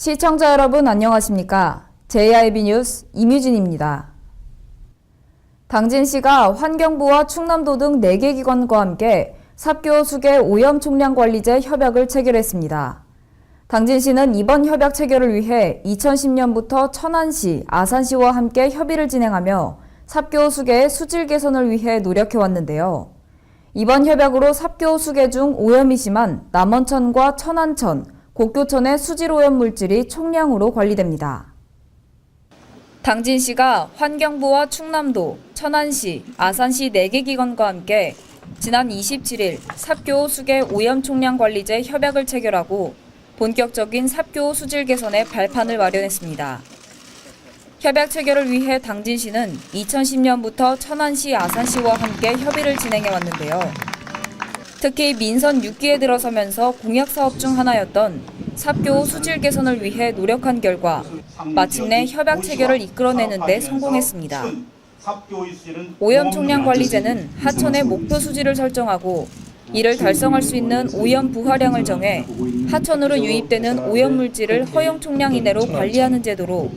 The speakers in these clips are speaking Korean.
시청자 여러분 안녕하십니까? JIB 뉴스 임유진입니다. 당진시가 환경부와 충남도 등 4개 기관과 함께 삽교 수계 오염 총량 관리제 협약을 체결했습니다. 당진시는 이번 협약 체결을 위해 2010년부터 천안시, 아산시와 함께 협의를 진행하며 삽교 수계의 수질 개선을 위해 노력해왔는데요. 이번 협약으로 삽교 수계 중 오염이 심한 남원천과 천안천, 곡교천의 수질 오염 물질이 총량으로 관리됩니다. 당진시가 환경부와 충남도, 천안시, 아산시 4개 기관과 함께 지난 27일 삽교 수계 오염 총량 관리제 협약을 체결하고 본격적인 삽교 수질 개선의 발판을 마련했습니다. 협약 체결을 위해 당진시는 2010년부터 천안시, 아산시와 함께 협의를 진행해 왔는데요. 특히 민선 6기에 들어서면서 공약 사업 중 하나였던 삽교 수질 개선을 위해 노력한 결과 마침내 협약 체결을 이끌어내는 데 성공했습니다. 오염 총량 관리제는 하천의 목표 수질을 설정하고 이를 달성할 수 있는 오염 부하량을 정해 하천으로 유입되는 오염 물질을 허용 총량 이내로 관리하는 제도로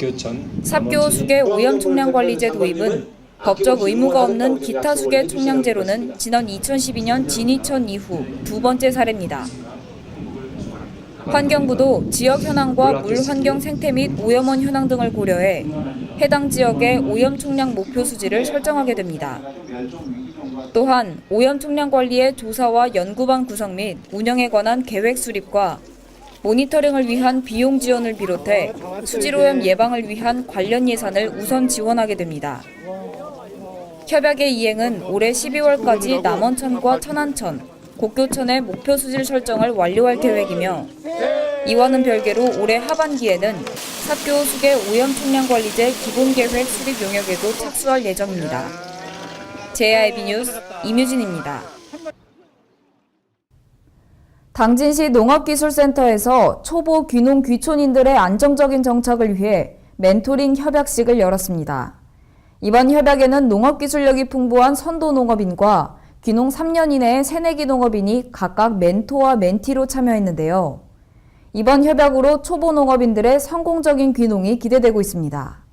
삽교 수계 오염 총량 관리제 도입은 법적 의무가 없는 기타 수계 총량제로는 지난 2012년 진이천 이후 2번째 사례입니다. 환경부도 지역 현황과 물 환경 생태 및 오염원 현황 등을 고려해 해당 지역의 오염 총량 목표 수질을 설정하게 됩니다. 또한 오염 총량 관리의 조사와 연구반 구성 및 운영에 관한 계획 수립과 모니터링을 위한 비용 지원을 비롯해 수질 오염 예방을 위한 관련 예산을 우선 지원하게 됩니다. 협약의 이행은 올해 12월까지 남원천과 천안천, 곡교천의 목표 수질 설정을 완료할 계획이며 이와는 별개로 올해 하반기에는 삽교 수계 오염 총량 관리제 기본계획 수립 용역에도 착수할 예정입니다. JIB 뉴스 임유진입니다. 당진시 농업기술센터에서 초보 귀농 귀촌인들의 안정적인 정착을 위해 멘토링 협약식을 열었습니다. 이번 협약에는 농업기술력이 풍부한 선도 농업인과 귀농 3년 이내의 새내기 농업인이 각각 멘토와 멘티로 참여했는데요. 이번 협약으로 초보 농업인들의 성공적인 귀농이 기대되고 있습니다.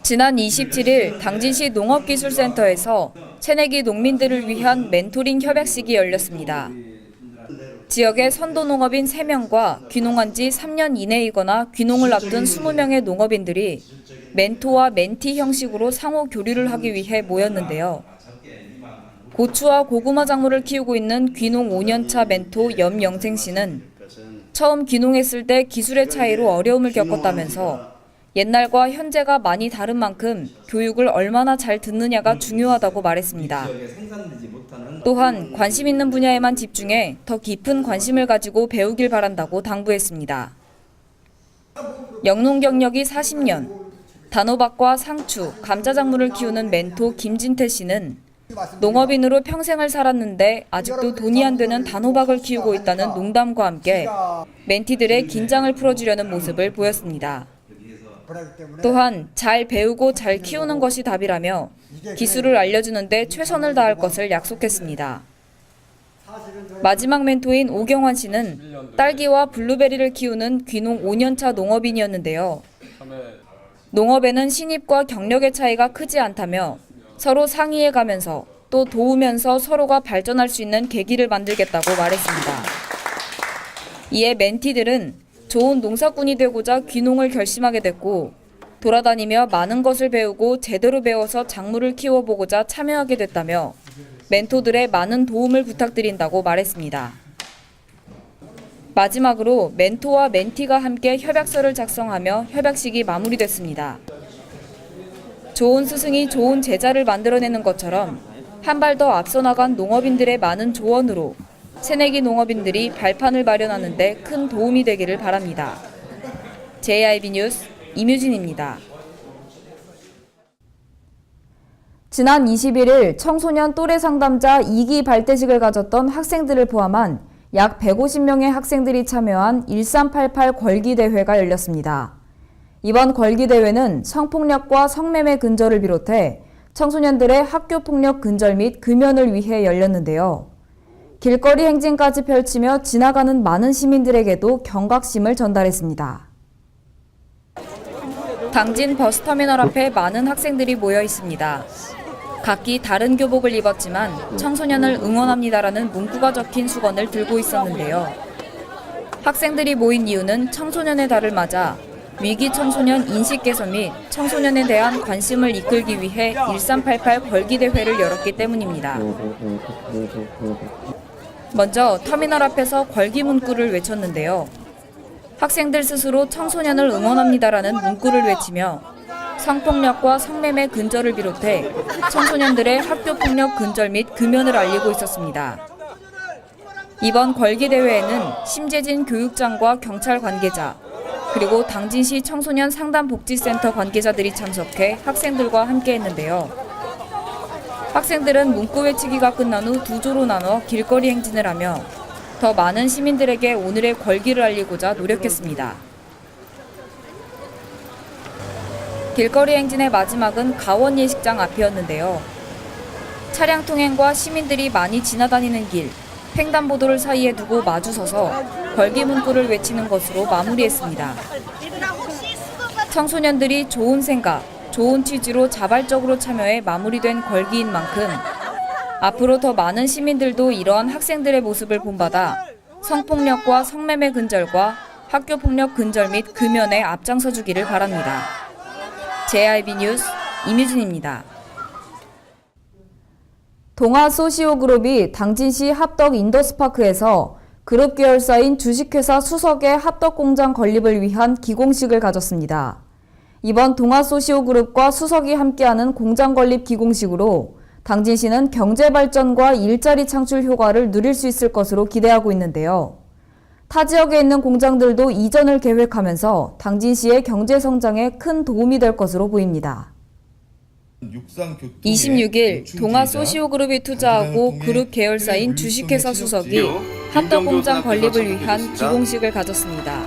지난 27일 당진시 농업기술센터에서 새내기 농민들을 위한 멘토링 협약식이 열렸습니다. 지역의 선도 농업인 3명과 귀농한 지 3년 이내이거나 귀농을 앞둔 20명의 농업인들이 멘토와 멘티 형식으로 상호 교류를 하기 위해 모였는데요. 고추와 고구마 작물을 키우고 있는 귀농 5년차 멘토 염영생 씨는 처음 귀농했을 때 기술의 차이로 어려움을 겪었다면서 옛날과 현재가 많이 다른 만큼 교육을 얼마나 잘 듣느냐가 중요하다고 말했습니다. 또한 관심 있는 분야에만 집중해 더 깊은 관심을 가지고 배우길 바란다고 당부했습니다. 영농 경력이 40년, 단호박과 상추, 감자 작물을 키우는 멘토 김진태 씨는 농업인으로 평생을 살았는데 아직도 돈이 안 되는 단호박을 키우고 있다는 농담과 함께 멘티들의 긴장을 풀어주려는 모습을 보였습니다. 또한 잘 배우고 잘 키우는 것이 답이라며 기술을 알려주는데 최선을 다할 것을 약속했습니다. 마지막 멘토인 오경환 씨는 딸기와 블루베리를 키우는 귀농 5년차 농업인이었는데요. 농업에는 신입과 경력의 차이가 크지 않다며 서로 상의해가면서 또 도우면서 서로가 발전할 수 있는 계기를 만들겠다고 말했습니다. 이에 멘티들은 좋은 농사꾼이 되고자 귀농을 결심하게 됐고 돌아다니며 많은 것을 배우고 제대로 배워서 작물을 키워보고자 참여하게 됐다며 멘토들의 많은 도움을 부탁드린다고 말했습니다. 마지막으로 멘토와 멘티가 함께 협약서를 작성하며 협약식이 마무리됐습니다. 좋은 스승이 좋은 제자를 만들어내는 것처럼 한 발 더 앞서 나간 농업인들의 많은 조언으로 새내기 농업인들이 발판을 마련하는 데 큰 도움이 되기를 바랍니다. JIB 뉴스 임유진입니다. 지난 21일 청소년 또래 상담자 2기 발대식을 가졌던 학생들을 포함한 약 150명의 학생들이 참여한 1388 걸기대회가 열렸습니다. 이번 걸기대회는 성폭력과 성매매 근절을 비롯해 청소년들의 학교폭력 근절 및 금연을 위해 열렸는데요. 길거리 행진까지 펼치며 지나가는 많은 시민들에게도 경각심을 전달했습니다. 당진 버스터미널 앞에 많은 학생들이 모여 있습니다. 각기 다른 교복을 입었지만 청소년을 응원합니다라는 문구가 적힌 수건을 들고 있었는데요. 학생들이 모인 이유는 청소년의 달을 맞아 위기 청소년 인식 개선 및 청소년에 대한 관심을 이끌기 위해 1388 걸기 대회를 열었기 때문입니다. 먼저 터미널 앞에서 걸기 문구를 외쳤는데요. 학생들 스스로 청소년을 응원합니다라는 문구를 외치며 성폭력과 성매매 근절을 비롯해 청소년들의 학교폭력 근절 및 금연을 알리고 있었습니다. 이번 걸기 대회에는 심재진 교육장과 경찰 관계자, 그리고 당진시 청소년 상담복지센터 관계자들이 참석해 학생들과 함께했는데요. 학생들은 문구 외치기가 끝난 후 두 조로 나눠 길거리 행진을 하며 더 많은 시민들에게 오늘의 걸기를 알리고자 노력했습니다. 길거리 행진의 마지막은 가원 예식장 앞이었는데요. 차량 통행과 시민들이 많이 지나다니는 길, 횡단보도를 사이에 두고 마주서서 걸기 문구를 외치는 것으로 마무리했습니다. 청소년들이 좋은 생각, 좋은 취지로 자발적으로 참여해 마무리된 걸기인 만큼 앞으로 더 많은 시민들도 이러한 학생들의 모습을 본받아 성폭력과 성매매 근절과 학교폭력 근절 및 금연에 앞장서 주기를 바랍니다. JIB 뉴스 임유진입니다. 동아소시오그룹이 당진시 합덕 인더스파크에서 그룹 계열사인 주식회사 수석의 합덕공장 건립을 위한 기공식을 가졌습니다. 이번 동아소시오그룹과 수석이 함께하는 공장 건립 기공식으로 당진시는 경제발전과 일자리 창출 효과를 누릴 수 있을 것으로 기대하고 있는데요. 타 지역에 있는 공장들도 이전을 계획하면서 당진시의 경제성장에 큰 도움이 될 것으로 보입니다. 26일 동아소시오그룹이 투자하고 그룹 계열사인 주식회사 수석이 합덕공장 건립을 위한 기공식을 가졌습니다.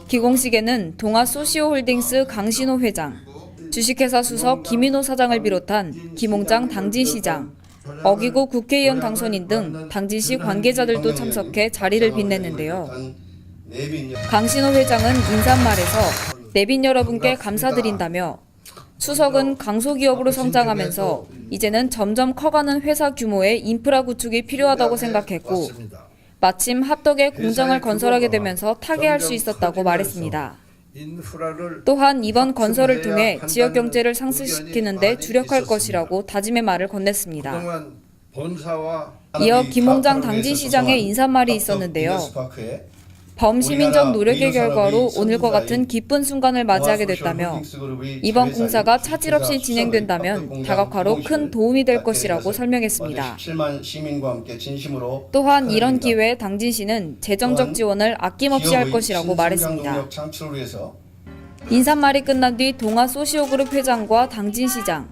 기공식에는 동아소시오홀딩스 강신호 회장, 주식회사 수석 김인호 사장을 비롯한 김홍장 당진시장, 어기고 국회의원 당선인 등 당진시 관계자들도 참석해 자리를 빛냈는데요. 강신호 회장은 인사말에서 내빈 여러분께 감사드린다며 수석은 강소기업으로 성장하면서 이제는 점점 커가는 회사 규모의 인프라 구축이 필요하다고 생각했고 마침 합덕에 공장을 건설하게 되면서 타개할 수 있었다고 말했습니다. 또한 이번 건설을 통해 지역 경제를 상승시키는 데 주력할 것이라고 다짐의 말을 건넸습니다. 이어 김홍장 당진시장의 인사말이 있었는데요. 범시민적 노력의 결과로 오늘과 같은 기쁜 순간을 맞이하게 됐다며 이번 공사가 차질 없이 진행된다면 다각화로 큰 도움이 될 것이라고 설명했습니다. 또한 이런 기회에 당진시는 재정적 지원을 아낌없이 할 것이라고 말했습니다. 인사말이 끝난 뒤 동아소시오그룹 회장과 당진시장,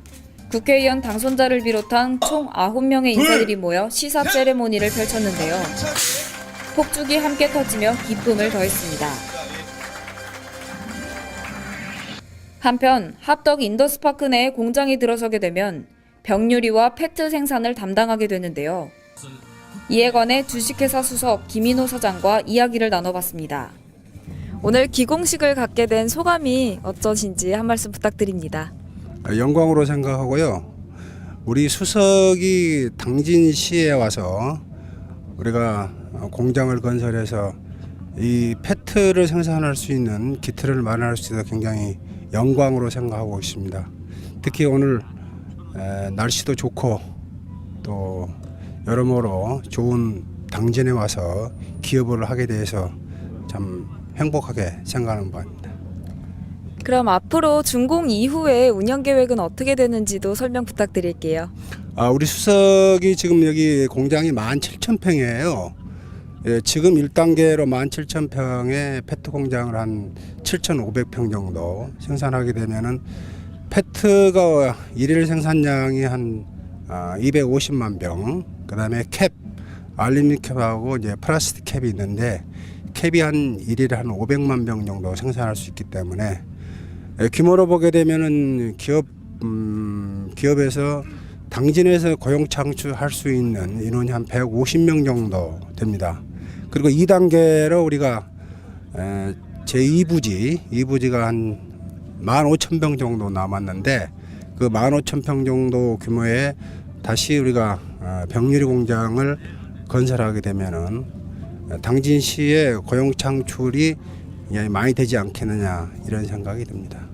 국회의원 당선자를 비롯한 총 9명의 인사들이 모여 시사 세레모니를 펼쳤는데요. 폭죽이 함께 터지며 기쁨을 더했습니다. 한편 합덕 인더스파크 내에 공장이 들어서게 되면 병유리와 페트 생산을 담당하게 되는데요. 이에 관해 주식회사 수석 김인호 사장과 이야기를 나눠봤습니다. 오늘 기공식을 갖게 된 소감이 어떠신지 한 말씀 부탁드립니다. 영광으로 생각하고요. 우리 수석이 당진시에 와서 우리가 공장을 건설해서 이 페트를 생산할 수 있는 기틀을 마련할 수 있어서 굉장히 영광으로 생각하고 있습니다. 특히 오늘 날씨도 좋고 또 여러모로 좋은 당진에 와서 기업을 하게 돼서 참 행복하게 생각하는 바입니다. 그럼 앞으로 준공 이후에 운영 계획은 어떻게 되는지도 설명 부탁드릴게요. 우리 수석이 지금 여기 공장이 17,000평이에요. 예, 지금 1단계로 17,000평의 페트 공장을 한 7,500평 정도 생산하게 되면은 페트가 일일 생산량이 한 250만 병, 그다음에 캡, 알루미늄 캡하고 이제 플라스틱 캡이 있는데 캡이 한 일일에 한 500만 병 정도 생산할 수 있기 때문에 규모로 보게 되면은 기업에서 당진에서 고용 창출할 수 있는 인원이 한 150명 정도 됩니다. 그리고 2단계로 우리가 제2부지가 한 15,000평 정도 남았는데 그 15,000평 정도 규모의 다시 우리가 병유리 공장을 건설하게 되면은 당진시의 고용 창출이 많이 되지 않겠느냐 이런 생각이 듭니다.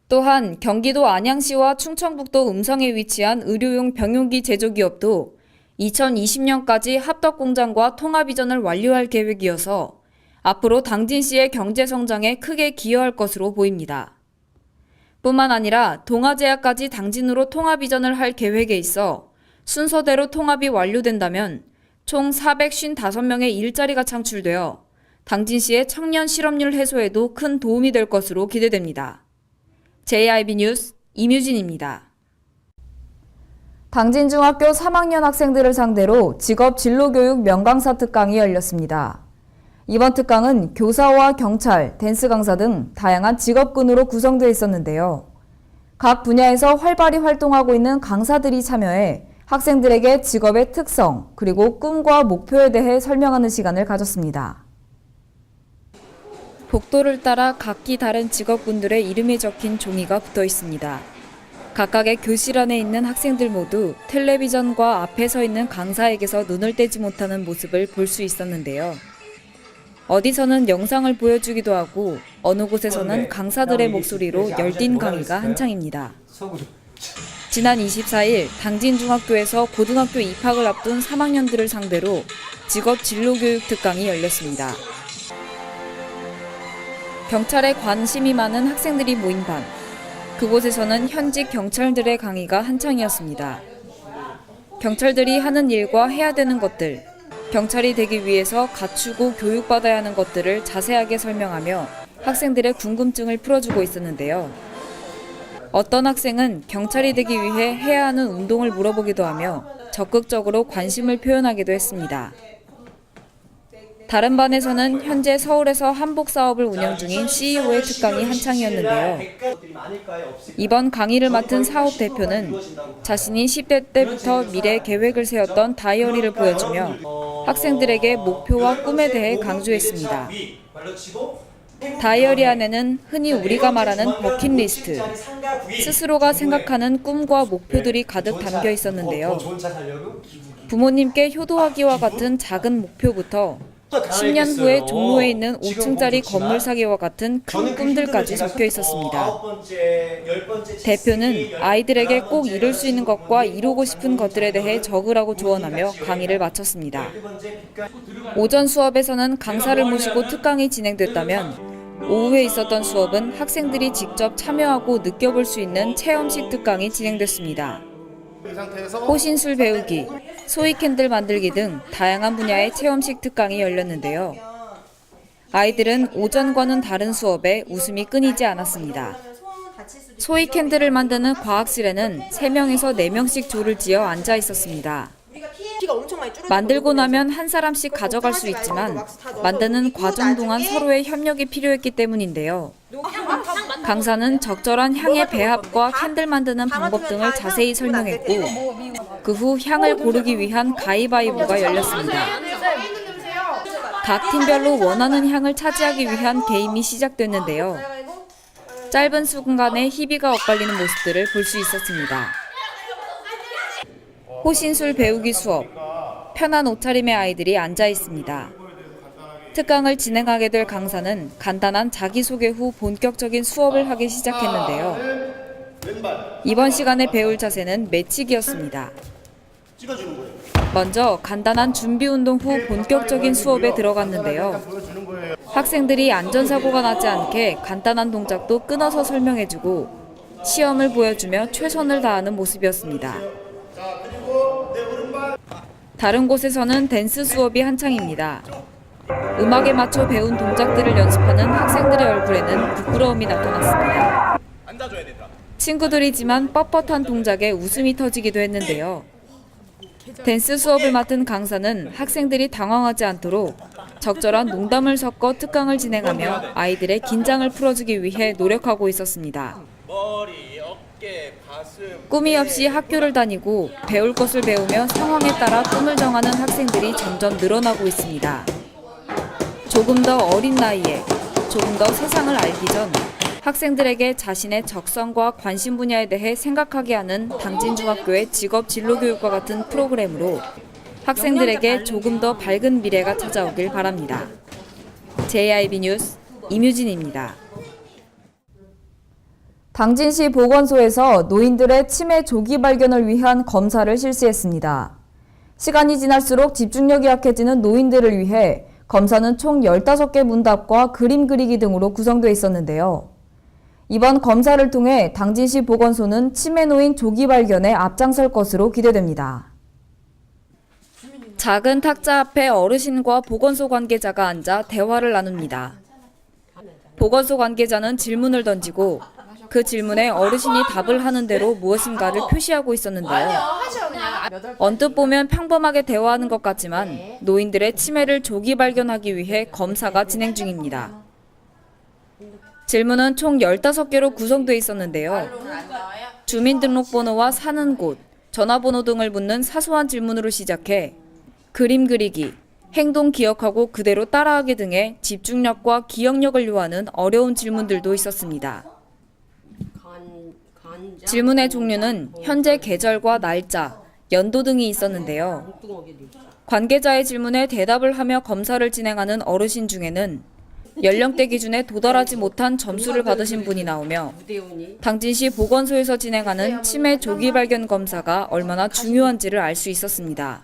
또한 경기도 안양시와 충청북도 음성에 위치한 의료용 병용기 제조기업도 2020년까지 합덕공장과 통합이전을 완료할 계획이어서 앞으로 당진시의 경제성장에 크게 기여할 것으로 보입니다. 뿐만 아니라 동아제약까지 당진으로 통합이전을 할 계획에 있어 순서대로 통합이 완료된다면 총 455명의 일자리가 창출되어 당진시의 청년 실업률 해소에도 큰 도움이 될 것으로 기대됩니다. JIB 뉴스 임유진입니다. 당진중학교 3학년 학생들을 상대로 직업 진로교육 명강사 특강이 열렸습니다. 이번 특강은 교사와 경찰, 댄스 강사 등 다양한 직업군으로 구성되어 있었는데요. 각 분야에서 활발히 활동하고 있는 강사들이 참여해 학생들에게 직업의 특성, 그리고 꿈과 목표에 대해 설명하는 시간을 가졌습니다. 복도를 따라 각기 다른 직업군들의 이름이 적힌 종이가 붙어 있습니다. 각각의 교실 안에 있는 학생들 모두 텔레비전과 앞에 서 있는 강사에게서 눈을 떼지 못하는 모습을 볼 수 있었는데요. 어디서는 영상을 보여주기도 하고 어느 곳에서는 강사들의 목소리로 열띤 강의가 한창입니다. 지난 24일 당진중학교에서 고등학교 입학을 앞둔 3학년들을 상대로 직업 진로교육 특강이 열렸습니다. 경찰에 관심이 많은 학생들이 모인 반, 그곳에서는 현직 경찰들의 강의가 한창이었습니다. 경찰들이 하는 일과 해야 되는 것들, 경찰이 되기 위해서 갖추고 교육받아야 하는 것들을 자세하게 설명하며 학생들의 궁금증을 풀어주고 있었는데요. 어떤 학생은 경찰이 되기 위해 해야 하는 운동을 물어보기도 하며 적극적으로 관심을 표현하기도 했습니다. 다른 반에서는 현재 서울에서 한복 사업을 운영 중인 CEO의 특강이 한창이었는데요. 이번 강의를 맡은 사업 대표는 자신이 10대 때부터 미래 계획을 세웠던 다이어리를 보여주며 학생들에게 목표와 꿈에 대해 강조했습니다. 다이어리 안에는 흔히 우리가 말하는 버킷리스트, 스스로가 생각하는 꿈과 목표들이 가득 담겨 있었는데요. 부모님께 효도하기와 같은 작은 목표부터 10년 후에 종로에 있는 5층짜리 건물 사기와 같은 큰 꿈들까지 적혀 있었습니다. 대표는 아이들에게 꼭 이룰 수 있는 것과 이루고 싶은 것들에 대해 적으라고 조언하며 강의를 마쳤습니다. 오전 수업에서는 강사를 모시고 특강이 진행됐다면 오후에 있었던 수업은 학생들이 직접 참여하고 느껴볼 수 있는 체험식 특강이 진행됐습니다. 호신술 배우기, 소이 캔들 만들기 등 다양한 분야의 체험식 특강이 열렸는데요. 아이들은 오전과는 다른 수업에 웃음이 끊이지 않았습니다. 소이 캔들을 만드는 과학실에는 3명에서 4명씩 조를 지어 앉아 있었습니다. 만들고 나면 한 사람씩 가져갈 수 있지만 만드는 과정 동안 서로의 협력이 필요했기 때문인데요. 강사는 적절한 향의 배합과 캔들 만드는 방법 등을 자세히 설명했고 그 후 향을 고르기 위한 가위바위보가 열렸습니다. 각 팀별로 원하는 향을 차지하기 위한 게임이 시작됐는데요. 짧은 순간에 희비가 엇갈리는 모습들을 볼 수 있었습니다. 호신술 배우기 수업, 편한 옷차림의 아이들이 앉아 있습니다. 특강을 진행하게 될 강사는 간단한 자기소개 후 본격적인 수업을 하기 시작했는데요. 이번 시간에 배울 자세는 매치기였습니다. 먼저 간단한 준비 운동 후 본격적인 수업에 들어갔는데요. 학생들이 안전사고가 나지 않게 간단한 동작도 끊어서 설명해주고 시험을 보여주며 최선을 다하는 모습이었습니다. 다른 곳에서는 댄스 수업이 한창입니다. 음악에 맞춰 배운 동작들을 연습하는 학생들의 얼굴에는 부끄러움이 나타났습니다. 친구들이지만 뻣뻣한 동작에 웃음이 터지기도 했는데요. 댄스 수업을 맡은 강사는 학생들이 당황하지 않도록 적절한 농담을 섞어 특강을 진행하며 아이들의 긴장을 풀어주기 위해 노력하고 있었습니다. 꿈이 없이 학교를 다니고 배울 것을 배우며 상황에 따라 꿈을 정하는 학생들이 점점 늘어나고 있습니다. 조금 더 어린 나이에 조금 더 세상을 알기 전 학생들에게 자신의 적성과 관심 분야에 대해 생각하게 하는 당진중학교의 직업진로교육과 같은 프로그램으로 학생들에게 조금 더 밝은 미래가 찾아오길 바랍니다. JIB 뉴스 임유진입니다. 당진시 보건소에서 노인들의 치매 조기 발견을 위한 검사를 실시했습니다. 시간이 지날수록 집중력이 약해지는 노인들을 위해 검사는 총 15개 문답과 그림 그리기 등으로 구성되어 있었는데요. 이번 검사를 통해 당진시 보건소는 치매 노인 조기 발견에 앞장설 것으로 기대됩니다. 작은 탁자 앞에 어르신과 보건소 관계자가 앉아 대화를 나눕니다. 보건소 관계자는 질문을 던지고 그 질문에 어르신이 답을 하는 대로 무엇인가를 표시하고 있었는데요. 언뜻 보면 평범하게 대화하는 것 같지만 노인들의 치매를 조기 발견하기 위해 검사가 진행 중입니다. 질문은 총 15개로 구성되어 있었는데요. 주민등록번호와 사는 곳, 전화번호 등을 묻는 사소한 질문으로 시작해 그림 그리기, 행동 기억하고 그대로 따라하기 등의 집중력과 기억력을 요하는 어려운 질문들도 있었습니다. 질문의 종류는 현재 계절과 날짜, 연도 등이 있었는데요. 관계자의 질문에 대답을 하며 검사를 진행하는 어르신 중에는 연령대 기준에 도달하지 못한 점수를 받으신 분이 나오며 당진시 보건소에서 진행하는 치매 조기 발견 검사가 얼마나 중요한지를 알 수 있었습니다.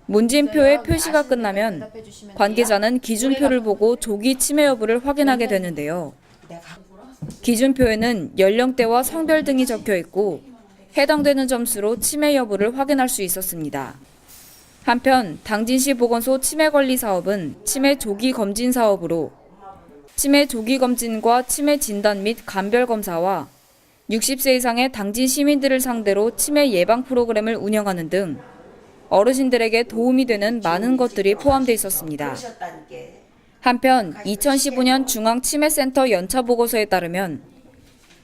문진표의 표시가 끝나면 관계자는 기준표를 보고 조기 치매 여부를 확인하게 되는데요. 기준표에는 연령대와 성별 등이 적혀 있고 해당되는 점수로 치매 여부를 확인할 수 있었습니다. 한편 당진시 보건소 치매관리 사업은 치매 조기 검진 사업으로 치매 조기 검진과 치매 진단 및 감별 검사와 60세 이상의 당진 시민들을 상대로 치매 예방 프로그램을 운영하는 등 어르신들에게 도움이 되는 많은 것들이 포함되어 있었습니다. 한편 2015년 중앙치매센터 연차보고서에 따르면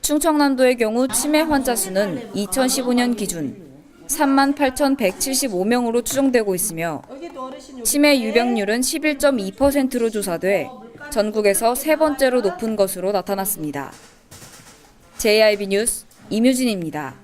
충청남도의 경우 치매 환자 수는 2015년 기준 38,175명으로 추정되고 있으며 치매 유병률은 11.2%로 조사돼 전국에서 세 번째로 높은 것으로 나타났습니다. JIB 뉴스 임유진입니다.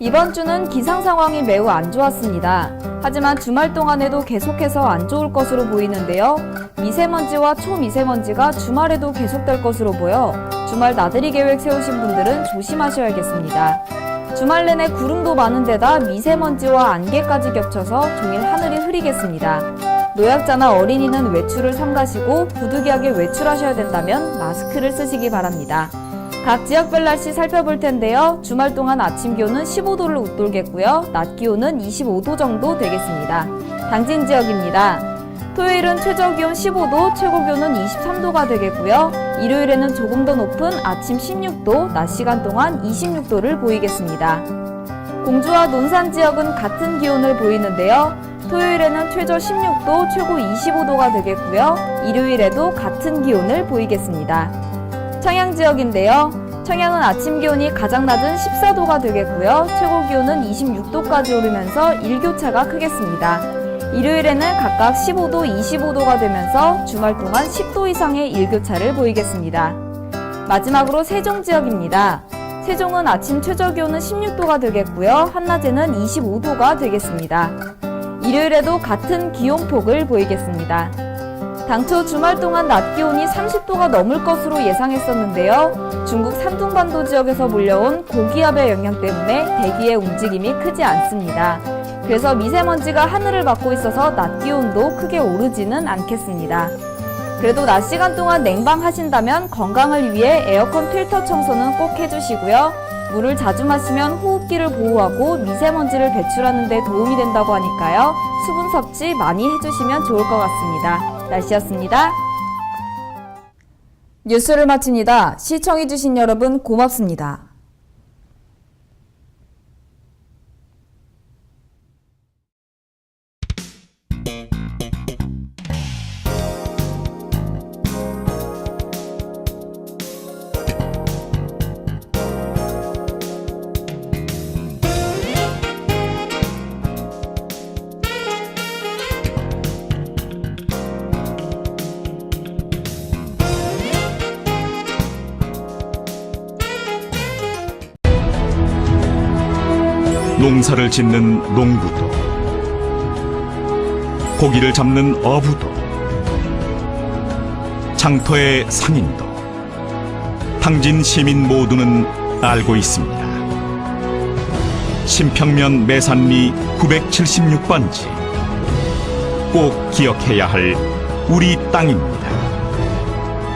이번 주는 기상 상황이 매우 안 좋았습니다. 하지만 주말 동안에도 계속해서 안 좋을 것으로 보이는데요. 미세먼지와 초미세먼지가 주말에도 계속될 것으로 보여 주말 나들이 계획 세우신 분들은 조심하셔야겠습니다. 주말 내내 구름도 많은 데다 미세먼지와 안개까지 겹쳐서 종일 하늘이 흐리겠습니다. 노약자나 어린이는 외출을 삼가시고 부득이하게 외출하셔야 된다면 마스크를 쓰시기 바랍니다. 각 지역별 날씨 살펴볼 텐데요. 주말 동안 아침 기온은 15도를 웃돌겠고요. 낮 기온은 25도 정도 되겠습니다. 당진 지역입니다. 토요일은 최저 기온 15도, 최고 기온은 23도가 되겠고요. 일요일에는 조금 더 높은 아침 16도, 낮 시간 동안 26도를 보이겠습니다. 공주와 논산 지역은 같은 기온을 보이는데요. 토요일에는 최저 16도, 최고 25도가 되겠고요. 일요일에도 같은 기온을 보이겠습니다. 청양 지역인데요. 청양은 아침 기온이 가장 낮은 14도가 되겠고요. 최고 기온은 26도까지 오르면서 일교차가 크겠습니다. 일요일에는 각각 15도, 25도가 되면서 주말 동안 10도 이상의 일교차를 보이겠습니다. 마지막으로 세종 지역입니다. 세종은 아침 최저 기온은 16도가 되겠고요. 한낮에는 25도가 되겠습니다. 일요일에도 같은 기온폭을 보이겠습니다. 당초 주말 동안 낮 기온이 30도가 넘을 것으로 예상했었는데요. 중국 산둥반도 지역에서 몰려온 고기압의 영향 때문에 대기의 움직임이 크지 않습니다. 그래서 미세먼지가 하늘을 막고 있어서 낮 기온도 크게 오르지는 않겠습니다. 그래도 낮 시간 동안 냉방하신다면 건강을 위해 에어컨 필터 청소는 꼭 해주시고요. 물을 자주 마시면 호흡기를 보호하고 미세먼지를 배출하는 데 도움이 된다고 하니까요. 수분 섭취 많이 해주시면 좋을 것 같습니다. 날씨였습니다. 뉴스를 마칩니다. 시청해주신 여러분 고맙습니다. 농사를 짓는 농부도, 고기를 잡는 어부도, 장터의 상인도, 당진 시민 모두는 알고 있습니다. 신평면 매산리 976번지, 꼭 기억해야 할 우리 땅입니다.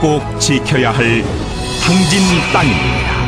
꼭 지켜야 할 당진 땅입니다.